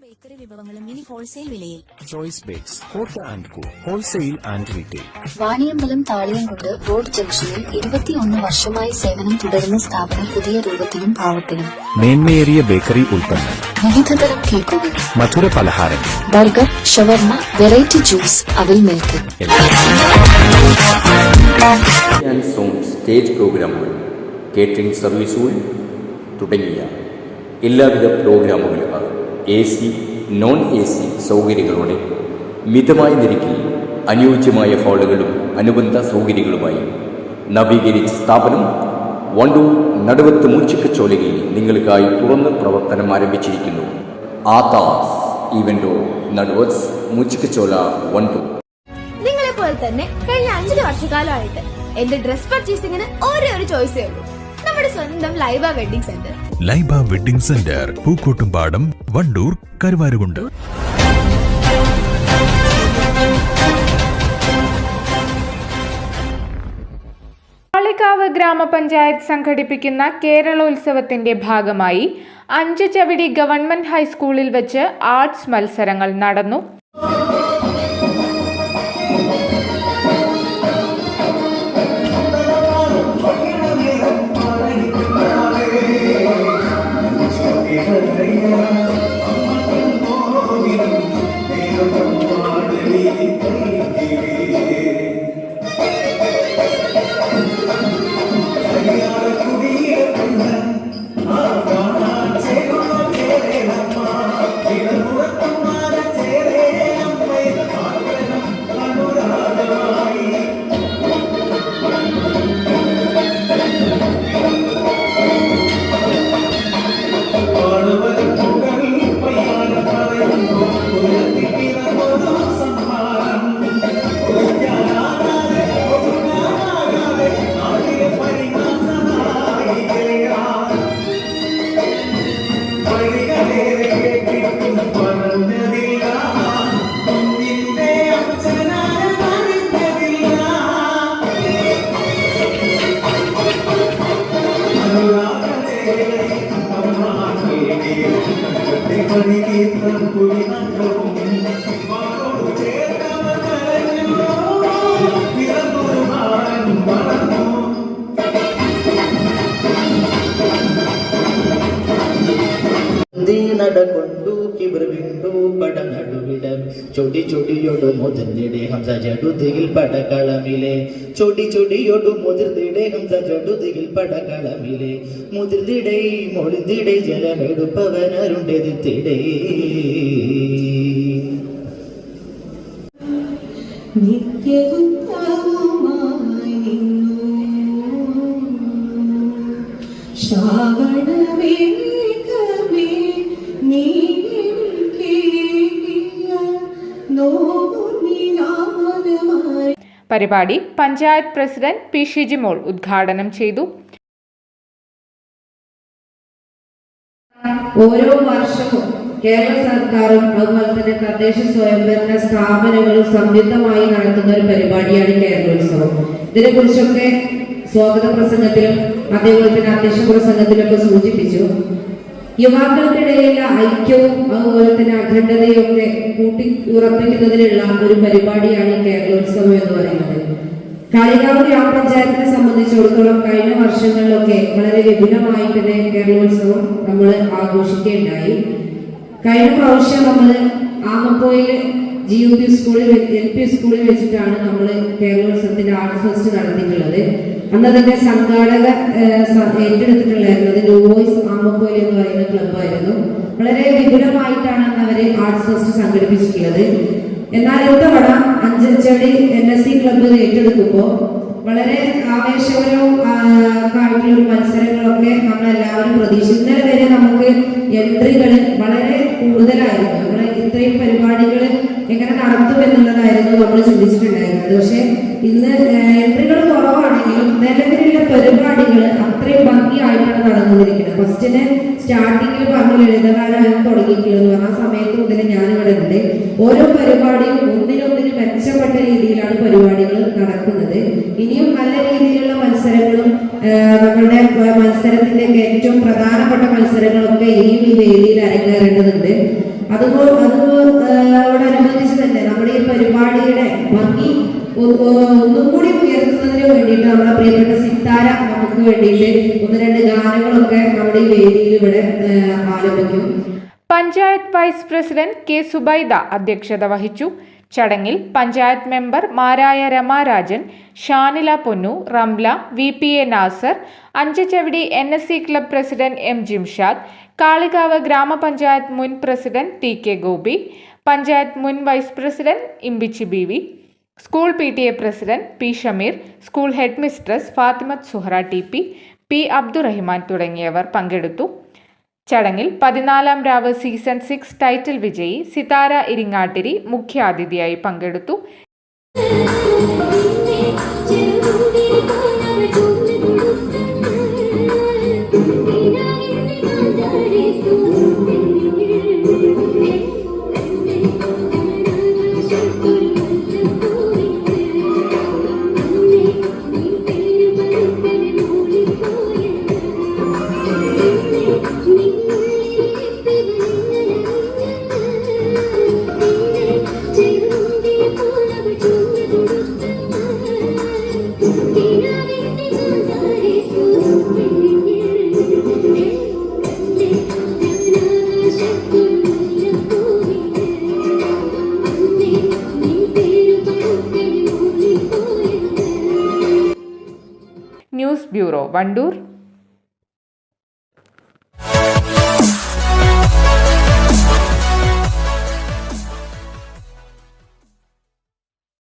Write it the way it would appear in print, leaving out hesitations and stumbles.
Bakery വിഭവങ്ങളും ഇനി wholesale വിലയിൽ. ചോയ്സ് ബേക്സ്, കോട്ട and co, wholesale and retail. Vaniyambalam Thaliyamkundu road ജംഗ്ഷനിൽ 21 വർഷമായി സേവനം തുടരുന്ന സ്ഥാപനം പുതിയ രൂപത്തിലും ഭാവത്തിലും. മേന്മയേറിയ ബേക്കറി ഉൽപ്പന്നം, വിവിധതരം കേക്കുകൾ, മധുര പലഹാരം, ബർഗർ, ഷവർമ, വെറൈറ്റി ജ്യൂസ്, അവിൽ മിൽക്ക്. സ്റ്റേജ് പ്രോഗ്രാമുകൾ, കേറ്ററിംഗ് സർവീസുകൾ തുടങ്ങിയ എല്ലാവിധ പ്രോഗ്രാമുകളും AC, non-AC സൗകര്യങ്ങളോടെ മിതമായ നിരക്കിൽ അനുയോജ്യമായ ഹാളുകളും അനുബന്ധ സൗകര്യങ്ങളുമായി നവീകരിച്ച സ്ഥാപനം വണ്ടൂർ നടുവത്ത് മൂച്ചിക്കച്ചോലയിൽ നിങ്ങൾക്കായി തുറന്ന് പ്രവർത്തനം ആരംഭിച്ചിരിക്കുന്നു. ആതാസ് ഈവന്റോ നടുവത്ത് മൂച്ചിക്കച്ചോല വണ്ടൂർ. നിങ്ങളെപ്പോലെ തന്നെ കഴിഞ്ഞ 5 വർഷക്കാലമായിട്ട് എന്റെ ഡ്രസ് പർച്ചേസിംഗിന് ഒരേ ഒരു ചോയ്സേ ഉള്ളൂ, നമ്മുടെ സ്വന്തം Laiba wedding centre. Laiba wedding centre, Pookkottumpadam, Wandoor, Karuvarakundu. Kalikavu ഗ്രാമപഞ്ചായത്ത് സംഘടിപ്പിക്കുന്ന കേരളോത്സവത്തിന്റെ ഭാഗമായി 5 ചവിടി ഗവൺമെന്റ് ഹൈസ്കൂളിൽ വെച്ച് ആർട്സ് മത്സരങ്ങൾ നടന്നു. നടകൊണ്ടു കിബർവിണ്ടു പടനടുവിടം ചൊടി ചൊടിയൊടു മുതിർന്നിടെ ഹംസ ജടുതിയിൽ പടകളമിലെ ചൊടി ചൊടിയൊടു മുതിർന്നിടെ ഹംസ ജടുതിയിൽ പടകളമിലെ മുതിർന്നിടെ മൊളിന്തിടെ ജലമെടുപ്പവനരുണ്ടെതിത്തിടേ നിത്യവുമായി നിന്നു ശ്രാവണമേ പരിപാടി പഞ്ചായത്ത് പ്രസിഡന്റ് പി ഷിജിമോൾ ഉദ്ഘാടനം ചെയ്തു. ഓരോ വർഷവും കേരള സർക്കാരും അതുപോലെ തന്നെ തദ്ദേശ സ്വയംഭരണ സ്ഥാപനങ്ങളും സംയുക്തമായി നടത്തുന്ന ഒരു പരിപാടിയാണ് കേരളോത്സവം. ഇതിനെക്കുറിച്ചൊക്കെ സ്വാഗത പ്രസംഗത്തിലും അതേപോലെ തന്നെ അധ്യക്ഷ പ്രസംഗത്തിലൊക്കെ സൂചിപ്പിച്ചു. യുവാക്കൾക്കിടയിലുള്ള ഐക്യവും അതുപോലെ തന്നെ അഖണ്ഡതയും ഒക്കെ കൂട്ടി ഉറപ്പിക്കുന്നതിനുള്ള ഒരു പരിപാടിയാണ് കേരളോത്സവം എന്ന് പറയുന്നത്. കാളികാവ് ഗ്രാമപഞ്ചായത്തിനെ സംബന്ധിച്ചിടത്തോളം കഴിഞ്ഞ വർഷങ്ങളിലൊക്കെ വളരെ വിപുലമായി തന്നെ കേരളോത്സവം നമ്മൾ ആഘോഷിക്കുകയുണ്ടായി. കഴിഞ്ഞ പ്രാവശ്യം നമ്മൾ ആമപ്പോയിൽ GUP സ്കൂളിൽ LP സ്കൂളിൽ വെച്ചിട്ടാണ് നമ്മൾ കേരളോത്സവത്തിന്റെ ആർട്സ് ഫെസ്റ്റ് നടത്തിയിട്ടുള്ളത്. അന്ന് തന്നെ സംഘാടക ഏറ്റെടുത്തിട്ടുണ്ടായിരുന്നത് ന്യൂ വോയ്സ് ആമപ്പോയിൽ എന്ന് പറയുന്ന ക്ലബ്ബായിരുന്നു. വളരെ വിപുലമായിട്ടാണ് അവര് ആർട്സ് ഫെസ്റ്റ് സംഘടിപ്പിച്ചിട്ടുള്ളത്. എന്നാൽ ഇത്തവണ 5 ചടി NSC ക്ലബ്ബ് ഏറ്റെടുക്കുമ്പോൾ വളരെ ആവേശകരവും ആയിട്ടുള്ള മത്സരങ്ങളൊക്കെ നമ്മളെല്ലാവരും പ്രതീക്ഷിച്ചു. ഇന്നലെ വരെ നമുക്ക് എൻട്രികൾ വളരെ കൂടുതലായിരുന്നു. നമ്മൾ ഇത്രയും പരിപാടികൾ എങ്ങനെ നടത്തുമെന്നുള്ളതായിരുന്നു നമ്മൾ ചിന്തിച്ചിട്ടുണ്ടായിരുന്നത്. പക്ഷെ ഇന്ന് എൻട്രികൾ കുറവാണെങ്കിലും നിലവിലുള്ള പരിപാടികൾ അത്രയും ഭംഗിയായിട്ടാണ് നടന്നുകൊണ്ടിരിക്കുന്നത്. ഫസ്റ്റിന് സ്റ്റാർട്ടിങ്ങിൽ പറഞ്ഞു ലളിതഗാനം തുടങ്ങിയിട്ടുള്ളതെന്ന് പറഞ്ഞ ആ സമയത്ത് മുതൽ ഞാനിവിടെ ഉണ്ട്. ഓരോ പരിപാടിയും ഒന്നിനൊന്നിന് മെച്ചപ്പെട്ട രീതിയിലാണ് പരിപാടികൾ നടക്കുന്നത്. ഇനിയും നല്ല രീതിയിലുള്ള മത്സരങ്ങളും നമ്മളുടെ മത്സരത്തിന്റെ ഏറ്റവും പ്രധാനപ്പെട്ട മത്സരങ്ങളൊക്കെ ഇനിയും ഈ വേദിയിൽ അരങ്ങേറേണ്ടതുണ്ട്. അതോടനുബന്ധിച്ച് തന്നെ നമ്മുടെ ഈ പരിപാടിയുടെ ഭംഗി ഒന്നും കൂടി ഉയർത്തുന്നതിന് വേണ്ടിയിട്ട് നമ്മുടെ പ്രിയപ്പെട്ട സിത്താര നമുക്ക് വേണ്ടിയിട്ട് 1-2 ഗാനങ്ങളൊക്കെ നമ്മുടെ ഈ വേദിയിൽ ഇവിടെ ആലപിക്കും. Panchayat vice president K Subaida അധ്യക്ഷത വഹിച്ചു. ചടങ്ങിൽ പഞ്ചായത്ത് മെമ്പർമാരായ Ramarajan, Shanila Ponnu, Ramla, VPA Nasar, Anchachavidi NSC club president M Jimshad, Kalikavu grama panchayat മുൻ പ്രസിഡന്റ് TK ഗോപി, പഞ്ചായത്ത് മുൻ vice president Imbichi BV, school PTA president P Shameer, school headmistress Fathimath Suhara TP, P Abdurahiman തുടങ്ങിയവർ പങ്കെടുത്തു. ചടങ്ങിൽ 14ാം രാവ് സീസൺ 6 ടൈറ്റിൽ വിജയി സിതാര ഇരിങ്ങാട്ടിരി മുഖ്യാതിഥിയായി പങ്കെടുത്തു. News bureau, Wandoor.